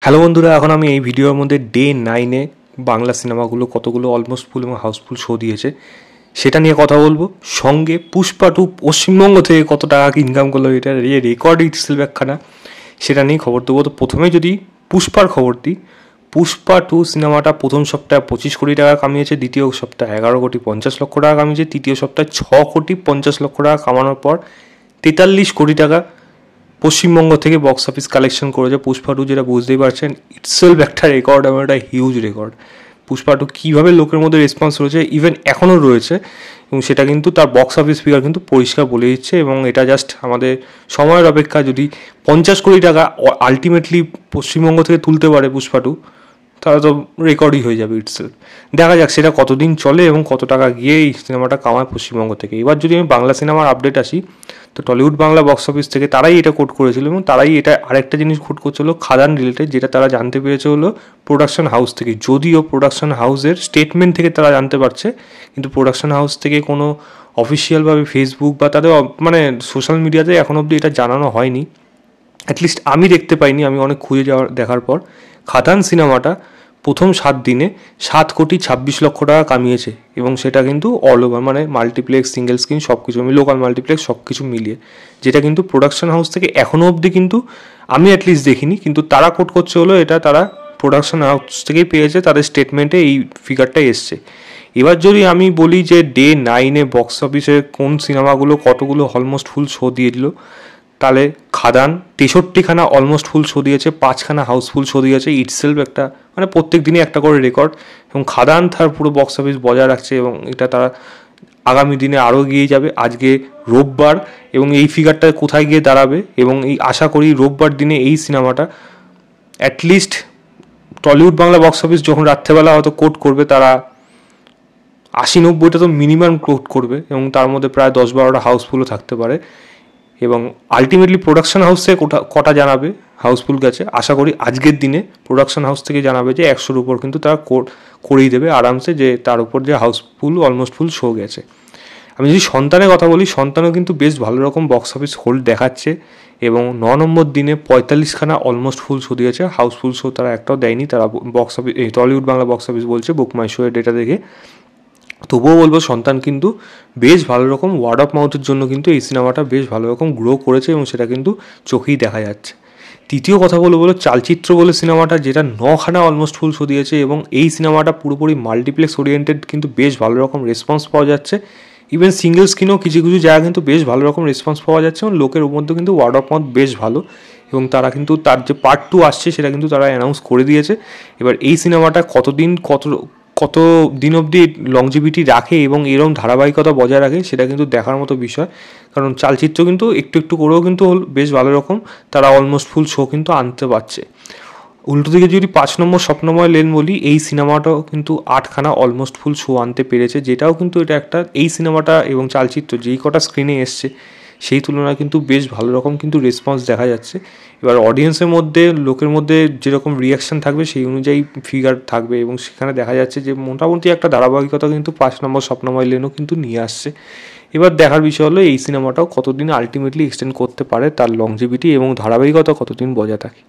Hello বন্ধুরা, এখন আমি এই ভিডিওর মধ্যে ডে 9-এ বাংলা সিনেমাগুলো কতগুলো অলমোস্ট ফুল এবং হাউসফুল শো দিয়েছে সেটা নিয়ে কথা বলবো। সঙ্গে পুষ্পা 2 পশ্চিমবঙ্গ থেকে কত টাকা ইনকাম করলো, এটা রেকর্ড ইটসেলফ একখানা, সেটা নিয়ে খবর দেবো। তো প্রথমে যদি পুষ্পার খবর দিই, পুষ্পা 2 সিনেমাটা প্রথম সপ্তাহে 25 কোটি টাকা কামিয়েছে, দ্বিতীয় সপ্তাহে 11,50,00,000 টাকা কামিয়েছে, তৃতীয় সপ্তাহে 6,50,00,000 টাকা কামানোর পর 43 কোটি টাকা পশ্চিমবঙ্গ থেকে বক্স অফিস কালেকশন করেছে পুষ্পা 2, যেটা বুঝতেই পারছেন ইটসেলফ একটা রেকর্ড এবং একটা হিউজ রেকর্ড। পুষ্পা 2 কীভাবে লোকের মধ্যে রেসপন্স রয়েছে, ইভেন এখনও রয়েছে, এবং সেটা কিন্তু তার বক্স অফিস ফিগার কিন্তু পরিষ্কার বলে দিচ্ছে। এবং এটা জাস্ট আমাদের সময়ের অপেক্ষা। যদি 50 কোটি টাকা আলটিমেটলি পশ্চিমবঙ্গ থেকে তুলতে পারে পুষ্পা 2, তাহলে তো রেকর্ডই হয়ে যাবে ইটসেলফ। দেখা যাক সেটা কতদিন চলে এবং কত টাকা গিয়ে এই সিনেমাটা কামায় পশ্চিমবঙ্গ থেকে। এবার যদি আমি বাংলা সিনেমার আপডেট আসি, তো টলিউড বাংলা বক্স অফিস থেকে তারাই এটা কোট করেছিল, এবং তারাই এটা আরেকটা জিনিস কোট করছিল খাদান রিলেটেড, যেটা তারা জানতে পেরেছে হলো প্রোডাকশন হাউস থেকে। যদিও প্রোডাকশন হাউসের স্টেটমেন্ট থেকে তারা জানতে পারছে, কিন্তু প্রোডাকশন হাউস থেকে কোনো অফিসিয়ালভাবে ফেসবুক বা তাদের সোশ্যাল মিডিয়াতে এখন অবধি এটা জানানো হয়নি। অ্যাটলিস্ট আমি দেখতে পাইনি, আমি অনেক খুঁজে দেখার পর। খাদান সিনেমাটা প্রথম 7 দিনে 7,26,00,000 টাকা কামিয়েছে, এবং সেটা কিন্তু অল ওভার, মানে মাল্টিপ্লেক্স, সিঙ্গেল স্ক্রিন সব কিছু, আমি লোকাল মাল্টিপ্লেক্স সব কিছু মিলিয়ে, যেটা কিন্তু প্রোডাকশন হাউস থেকে এখনও অবধি কিন্তু আমি অ্যাটলিস্ট দেখিনি। কিন্তু তারা কোট করছে হলো এটা তারা প্রোডাকশন হাউস থেকেই পেয়েছে, তাদের স্টেটমেন্টে এই ফিগারটাই এসছে। এবার যদি আমি বলি যে ডে 9-এ বক্স অফিসে কোন সিনেমাগুলো কতগুলো অলমোস্ট ফুল শো দিয়ে দিল, তাহলে খাদান 63খানা অলমোস্ট ফুল শো দিয়েছে, 5খানা হাউসফুল শো দিয়েছে। ইটসেলফ একটা, মানে প্রত্যেক দিনই একটা করে রেকর্ড, এবং খাদান তার পুরো বক্স অফিস বজায় রাখছে, এবং এটা তারা আগামী দিনে আরও এগিয়ে যাবে। আজকে রোববার, এবং এই ফিগারটা কোথায় গিয়ে দাঁড়াবে, এবং এই আশা করি রোববার দিনে এই সিনেমাটা at least Tollywood Bangla box office যখন রাত্রেবেলা হয়তো কোট করবে, তারা 80-90টা তো মিনিমাম কোট করবে, এবং তার মধ্যে প্রায় 10-12টা হাউসফুলও থাকতে পারে। এবং আলটিমেটলি প্রোডাকশন হাউস থেকে কটা জানাবে হাউসফুল গেছে, আশা করি আজকের দিনে প্রোডাকশন হাউস থেকে জানাবে যে 100-র উপর কিন্তু তারা করেই দেবে আরামসে, যে তার উপর যে হাউসফুল অলমোস্ট ফুল শো গেছে। আমি যদি সন্তানের কথা বলি, সন্তানও কিন্তু বেশ ভালো রকম বক্স অফিস হোল্ড দেখাচ্ছে, এবং 9 নম্বর দিনে 45খানা অলমোস্ট ফুল শো দিয়েছে। হাউসফুল শো তারা একটাও দেয়নি, তারা box office, Tollywood Bangla box office বলছে বুক মাই শো এর ডেটা দেখে। তবুও বলবো সন্তান কিন্তু বেশ ভালো রকম ওয়ার্ড অফ মাউথের জন্য কিন্তু এই সিনেমাটা বেশ ভালো রকম গ্রো করেছে, এবং সেটা কিন্তু চোখেই দেখা যাচ্ছে। তৃতীয় কথা বলবো চালচিত্র বলে সিনেমাটা, যেটা 9খানা অলমোস্ট ফুল শো দিয়েছে, এবং এই সিনেমাটা পুরোপুরি মাল্টিপ্লেক্স ওরিয়েন্টেড, কিন্তু বেশ ভালো রকম রেসপন্স পাওয়া যাচ্ছে। ইভেন সিঙ্গেল স্ক্রিনেও কিছু কিছু জায়গা কিন্তু বেশ ভালো রকম রেসপন্স পাওয়া যাচ্ছে, এবং লোকের মধ্যে কিন্তু ওয়ার্ড অফ মাউথ বেশ ভালো, এবং তারা কিন্তু তার যে পার্ট 2 আসছে সেটা কিন্তু তারা অ্যানাউন্স করে দিয়েছে। এবার এই সিনেমাটা কত দিন অবধি লংজিভিটি রাখে এবং এরকম ধারাবাহিকতা বজায় রাখে, সেটা কিন্তু দেখার মতো বিষয়। কারণ চালচিত্র কিন্তু একটু একটু করেও কিন্তু বেশ ভালো রকম তারা অলমোস্ট ফুল শো কিন্তু আনতে পারছে। উল্টো দিকে যদি 5 নম্বর স্বপ্নময় লেন বলি, এই সিনেমাটাও কিন্তু 8খানা অলমোস্ট ফুল শো আনতে পেরেছে, যেটাও কিন্তু এটা একটা, এই সিনেমাটা এবং চালচিত্র যেই কটা স্ক্রিনে এসছে সেই তুলনায় কিন্তু বেশ ভালো রকম কিন্তু রেসপন্স দেখা যাচ্ছে। এবার অডিয়েন্সের মধ্যে, লোকের মধ্যে যেরকম রিয়াকশান থাকবে সেই অনুযায়ী ফিগার থাকবে, এবং সেখানে দেখা যাচ্ছে যে মোটামুটি একটা ধারাবাহিকতা কিন্তু 5 নম্বর স্বপ্নময় লেনও কিন্তু নিয়ে আসছে। এবার দেখার বিষয় হলো এই সিনেমাটাও কতদিন আলটিমেটলি এক্সটেন্ড করতে পারে, তার লংজিভিটি এবং ধারাবাহিকতা কতদিন বজায় থাকে।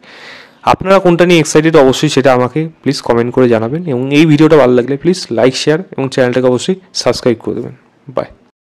আপনারা কোনটা নিয়ে এক্সাইটেড অবশ্যই সেটা আমাকে প্লিজ কমেন্ট করে জানাবেন, এবং এই ভিডিওটা ভালো লাগলে প্লিজ লাইক, শেয়ার এবং চ্যানেলটাকে অবশ্যই সাবস্ক্রাইব করে দেবেন। বাই।